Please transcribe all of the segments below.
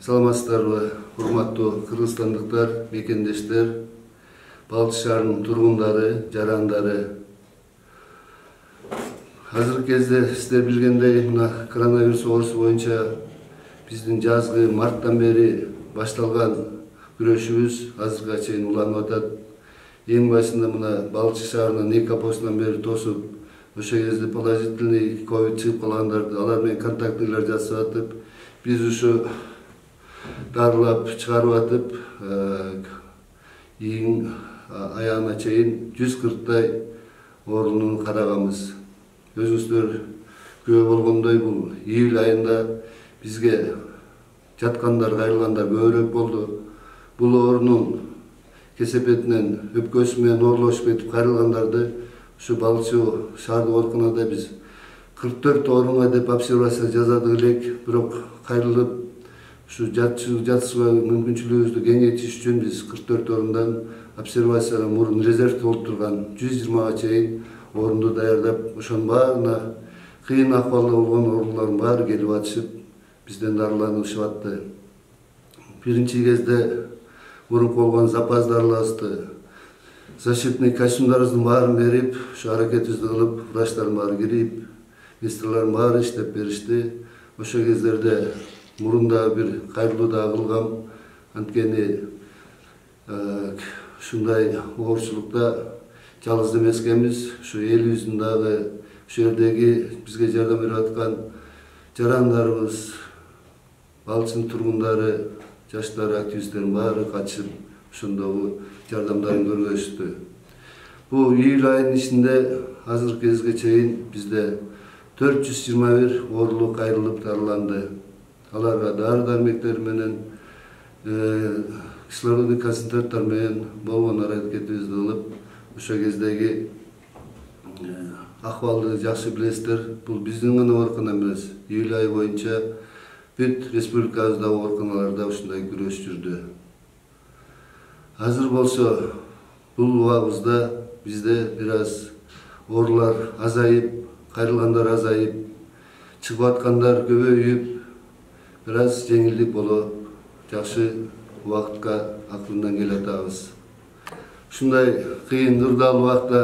Саламатсыздарбы, урматтуу кыргызстандыктар, мекендештер, Балчы шаарынын тургундары, жарандары. Азыркы кезде сиздер билгендей, мына коронавирус оорусу боюнча биздин жазгы марттан бери башталган күрөшүбүз азыркыга чейин уланып атат. Эң башында мына Балчы шаарынын 2 аптасынан бери тосуп, ошо кезде положительный ковид чыгып калгандарды алар менен контактылар жасап атып, биз ушу дарылап чыгарып атып, иң аягына чейин 140тай орунун караганбыз. Өзүңүздөр күбө болгондой бул июль айында бизге жаткандар, кайрылгандар көбүрөөк болду. Бул оорунун кесепетинен өпкөсү менен оорлошуп кетип кайрылгандарды ушу Балчы шаардык ооруканада биз 44 орунга деп обсервация жасадык элек, бирок кайрылып ушу жатышууга мүмкүнчүлүгүбүздү кеңейтиш үчүн биз 44 орундан обсервацияга мурун резервде болуп турган 120га чейин орунду даярдап, ошонун баарына кыйын акыбалда болгон оорулардын баары келип атышып, бизден дарыланышып атты. Биринчи кезде мурунку болгон запас дарыларыбызды, защитный костюмдарыбыздын баарын берип, ушу аракетибизди кылып, врачтардын баары кирип, медсестралардын баары иштеп беришти. Ошол кездерде мурунда бир кайрылуу да кылгам, анткени ушундай оорчулукта жалгыз эмес экенбиз. Ушу элибиздин дагы ушу жердеги бизге жардам берип аткан жарандарыбыз, Балчынын тургундары, жаштар, активисттердин баары катышып, ошондогу жардамдарын көргөзүштү. Бул июль айынын ичинде азыркы кезге чейин бизде 421 оорулуу кайрылып дарыланды. Аларга дары-дармектер менен, кислородный концентраттар менен болгон аракетибизди кылып, ошо кездеги акыбалды жакшы билесиздер. Бул биздин гана оорукана эмес, июль айы боюнча бүт республикабыздагы ооруканаларда ушундай күрөш жүрдү. Азыр болсо бул убагыбызда бизде бир аз оорулар азайып, кайрылгандар азайып, чыгып аткандар көбөйүп, бир аз жеңилдик болуп, жакшы убакытка акырындан келе атабыз. Ушундай кыйын ырдал убакта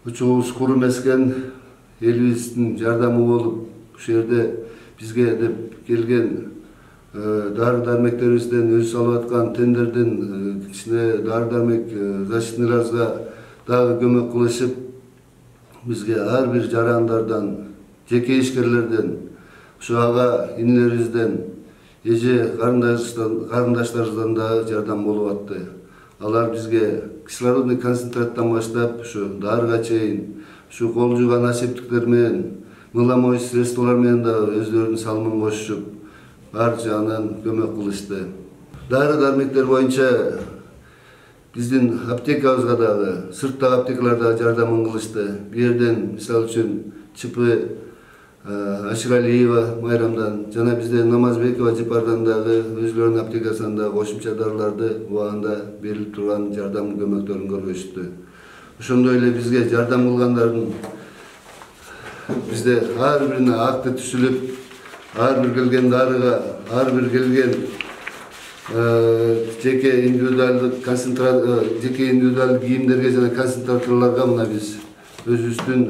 учубуз куру эмес экен, элибиздин жардамы болуп, ушул жерде бизге деп келген дары-дармектерибизден өзү салып аткан тендердин ичине дары-дармек защитныйларыбызга дагы көмөк кылышып, бизге ар бир жарандардан, жеке ишкерлерден, ушу ага инилерибизден, эже карындаштарыбыздан дагы жардам болуп атты. Алар бизге кислородный концентраттан баштап, ушу дарыга чейин, ушу кол жууган асептиктер менен, мыламой средстволор менен да өздөрүнүн салымын кошушуп, ар жагынан көмөк кылышты. Дары-дармектер боюнча биздин аптекабызга дагы, сырттагы аптекаларда жардамын кылышты. Бу жерден мисалы үчүн ЧП Ашыралиева Майрамдан жана бизде Намазбекова Жапардан дагы өзлөрүнүн аптекасынан да кошумча дарыларды убагында берилип турган жардам көмөктөрүн көргөзүштү. Ошондой эле бизге жардам кылгандардын бизде ар бирине акты түзүлүп, ар бир келген дарыга, ар бир келген жеке индивидуалдык кийимдерге жана концентраторлорго мына биз өзүбүздүн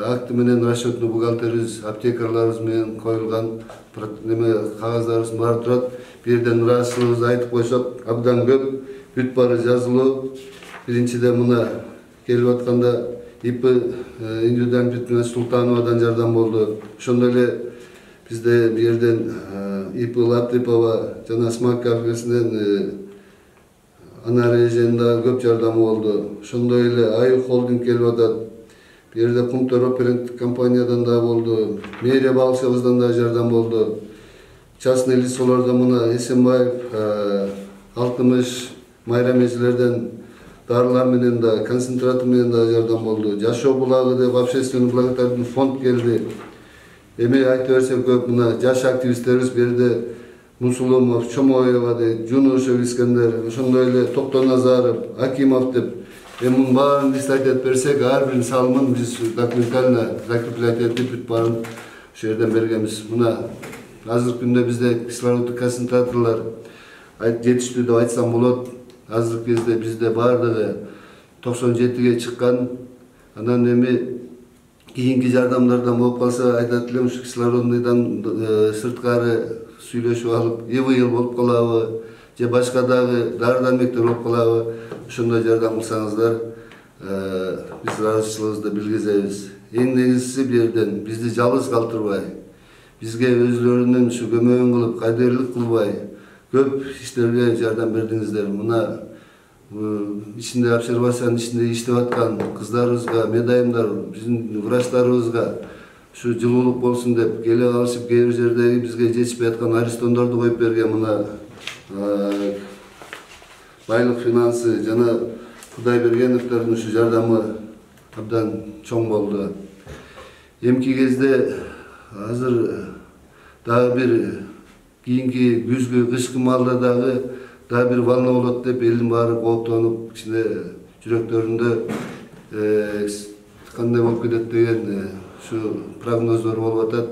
акты менен расчетный бухгалтерибиз, аптекаларыбыз менен коюлган кагаздарыбыз баары турат. Бу жерден ыраазычылыгыбызды айтып койсок, абдан көп, бүт баары жазылуу. Биринчиден мына келип атканда ИП индивидуальный предприниматель Султановадан жардам болду. Ошондой эле бизде бу жерден ИП Латыпова жана Смак кафесинен Анар эженин дагы көп жардамы болду. Ошондой эле Аю холдинг келип атат. Бу жерде Кумтор оператордук компаниядан да болду. Мэрия Балчыбыздан да жардам болду. Частный лицолордон мына Эсенбаев, Алтымыш, Майрам эжелерден дарылар менен да, концентратор менен да жардам болду. Жашоо булагы деп общественный благотворительный фонд келди. Эми айтып берсем көп, мына жаш активисттерибиз бу жерде Мусулумов, Чомоева деп, Жунушев Искендер, ошондой эле Токтоназаров, Акимов деп, эми баарын лист айтып берсек, ар биринин салымын биз документально закреплять этип бүт баарын ошол жерден бергенбиз. Мына Азыркы күндө бизде кислороддук концентраторлор жетиштүү деп айтсам болот. Азыркы кезде бизде бардыгы 97ге чыккан. Анан эми кийинки жардамдардан болуп калса айтат элем, ушу кислородныйдан сырткары сүйлөшүп алып, ИВЛ болуп калабы, же башка дагы дары-дармектер болуп калабы, ошондой жардам кылсаңыздар, биз ыраазычылыгыбызды билгизебиз. Эң негизгиси бу жерден бизди жалгыз калтырбай, бизге өзлөрүнүн ушу көмөгүн кылып, кайдырлык кылбай, көп иштерге жардам бердиңиздер. Мына içinde обсервациянын içinde иштеп аткан кыздарыбызга, медайымдар, биздин врачтарыбызга şu жылуулук болсун деп келе калышып, кээ бир жердеги бизге жетишпей аткан арестондорду коюп берген. Мына байлык финансы жана Кудайбергеновдордун ушу жардамы абдан чоң болду. Эмки кезде азыр дагы бир кийинки күзгү, кышкы маалда дагы бир волна болот деп элдин баары кооптонуп, кичине жүрөктөрүндө кандай болуп кетет деген şu прогноздор болуп атат.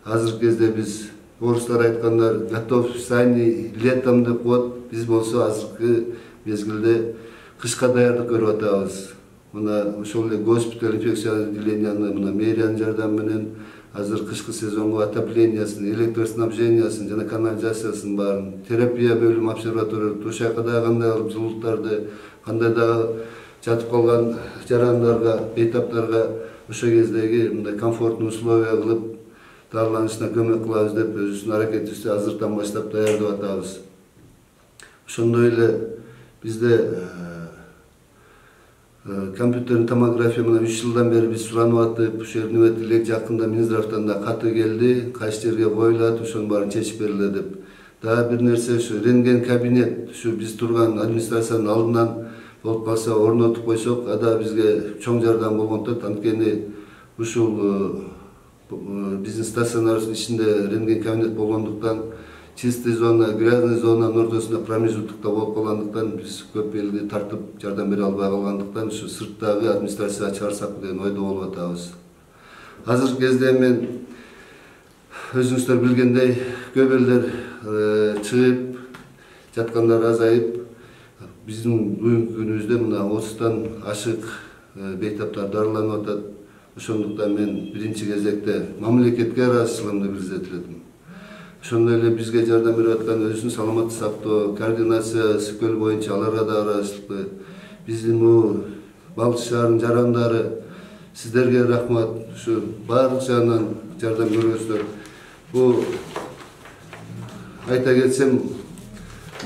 Азыркы кезде биз орустар айткандар готов сани летом деп коет. Биз болсо азыркы мезгилде кышка даярдык көрүп атабыз. Мына ошол эле госпиталь инфекциялык отделенияны мына мэриянын жардамы менен азыр кышкы сезонго отоплениясын, электроснабжениясын жана канализациясын баарын, терапия бөлүм, обсерватория, ошояка дагы кандай кылып жылуулуктарды, кандай дагы жатып калган жарандарга, бейтаптарга ошо кездеги мындай комфорттуу условия кылып дарыланышына көмөк кылабыз деп өзүбүздүн аракетибизди азыртан баштап даярдап атабыз. Ошондой эле бизде компьютерный томография мына 3 жылдан бери биз суранып атып, ушул жердин элек жакында Минздравтан да каты келди, кайсы жерге коюлат, ошонун баарын чечип бериле деп. Дагы бир нерсе, ушу рентген кабинет, ушу биз турган администрациянын алдынан болуп калса орнотуп койсок, ада бизге чоң жардам болгонтот. Анткени ушул биздин стационарыбыздын ичинде рентген кабинет болгондуктан, чистый зона, грязный зонанын ортосунда промежуттукта болуп калгандыктан биз көп элди тартып жардам бере албай калгандыктан ушу сырттагы администрацияга чыгарсак деген ойдо болуп атабыз. Азыркы кезде мен өзүңүздөр билгендей көп элдер чыгып жаткандар азайып, биздин бүгүнкү күнүбүздө мына 30тан ашык бейтаптар дарыланып атат. Ошондуктан мен биринчи кезекте мамлекетке ыраазычылыгымды билдирет элем. Ошондой эле бизге жардам берип аткан өзүнүн саламаттык сактоо координация өкөл боюнча аларга да ыраазычылык. Биздин бул Балчы шаарынын жарандары, сиздерге рахмат. Ушу баардык жагынан жардам көргөзсүздөр. Бул айта кетсем,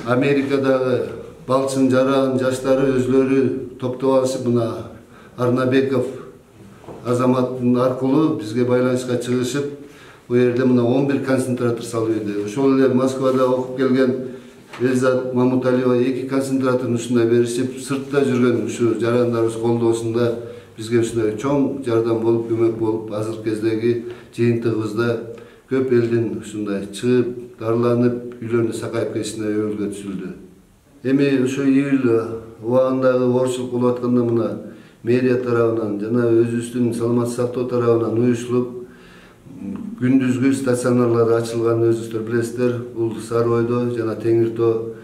Америкадагы Балчынын жаран жаштары өзлөрү топтоп алышып, мына Арнабеков азаматтын аркылуу бизге байланышка чыгышып, бу жерде мына 11 концентратор салып берди. Ошол эле Москвада окуп келген Элзат Мамуталиева 2 концентраторун ушундай беришип, сыртта жүргөн ушу жарандарыбыз колдоосунда бизге ушундай чоң жардам болуп, көмөк болуп, азыркы кездеги жыйынтыгыбызда көп элдин ушундай чыгып, дарыланып, үйлөрүнө сакайып кетишине өбөлгө түзүлдү. Эми ошо июль убагындагы оорчулук болуп атканда мына мэрия тарабынан жана өзүбүздүн саламаттык сактоо тарабынан уюшулуп күндүзгү стационарлар ачылган, өзүңүздөр билесиздер. Бул Сары Ойдо жана Теңир Тоо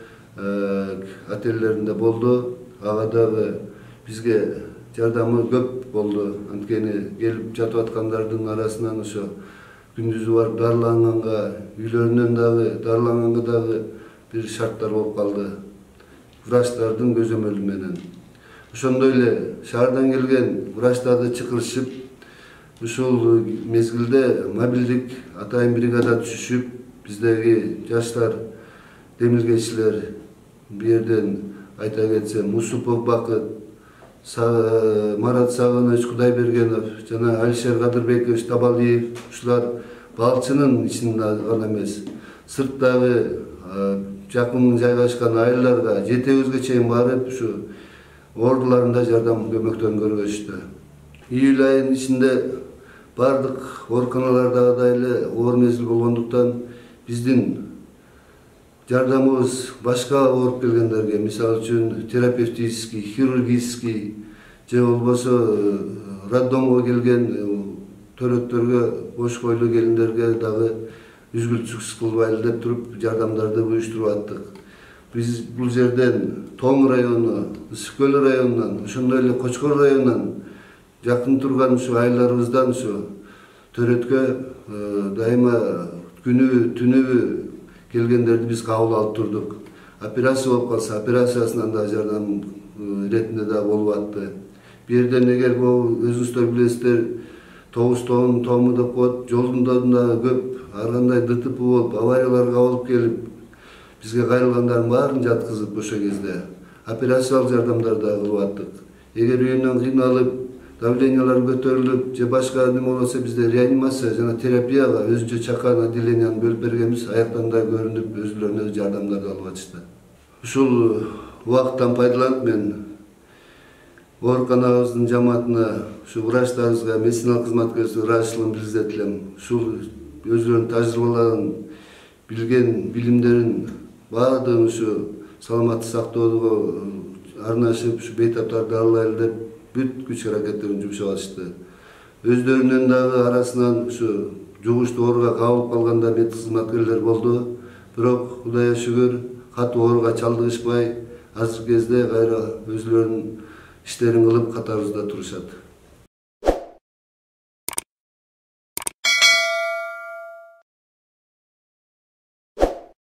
отеллеринде болду. Ага дагы бизге жардамы көп болду. Анткени келип жатып аткандардын арасынан ошо күндүзү барып дарыланганга, үйлөрүнөн дагы дарыланганга дагы бир шарттар болуп калды. Врачтардын көзөмөлү менен. Ошондой эле шаардан келген врачтарды чакырышып, ушул мезгилде мобилдик атайын бригада түшүшүп, биздеги жаштар, демилгечилер, бу жерден айта кетсем, Мусупов Бакыт, Марат Сагынович Кудайбергенов жана Алишер Кадырбекович Табалиев, ушулар Балчынын ичинде гана эмес, сырттагы жакын жайгашкан айылдарга 7-өзгө чейин барып, ушу ордуларында жардам көмөктөн көргөзүштү. Июль айынын ичинде бардык ооруканаларда эле оор мезгил болгондуктан биздин жардамыбыз башка ооруп келгендерге, мисалы үчүн терапевтический, хирургический же болбосо роддомго келген төрөттөргө, бош койлуу келиндерге дагы üzgülчүксүз кылбайлы деп туруп жардамдарды уюштуруп аттык. Биз бул жерден Тоң району, Ысык-Көл районунан, ошондой эле Кочкор районунан жакын турган ушу айылдарыбыздан ушу төрөткө дайыма күнүбү түнүбү келгендерди биз кабыл алып турдук. Операция болуп калса, операциясынан да жардам иретинде да болуп атты. Бу жерден эгер өзүңүздөр билесиздер, Тогуз Тому деп коет, жолдун да көп ар кандай ДТП болуп, аварияларга болуп келип, бизге кайрылгандардын баарын жаткызып ошо кезде операциялык жардамдар да кылып аттык. Эгер үйүнөн кыйналып, давлениялар көтөрүлүп, же башка неме болсо бизде реанимация жана терапияга өзүнчө чакан отделенияны бөлүп бергенбиз, аяктан да көрүнүп, өзүлөрүнө жардамдарды алып атышты. Ушул убакыттан пайдаланып мен ооруканабыздын жамаатына, ушу врачтарыбызга, медициналык кызматкерлерибизге ыраазычылыгымды билдирет элем. Ушул өзүлөрүнүн тажрыйбаларын, билген билимдерин баардыгын ушу саламатты сактоого арнашып, ушу бейтаптарды алайлы деп бүт күч аракеттерин жумшап атышты. Өздөрүнүн дагы арасынан ушу жугуштуу ооруга кабылып калганда медицина кызматкерлер болду. Бирок Кудайга шүгүр, катуу ооруга чалдыгышпай, азыркы кезде кайра өзүлөрүнүн иштерин кылып катарыбызда турушат.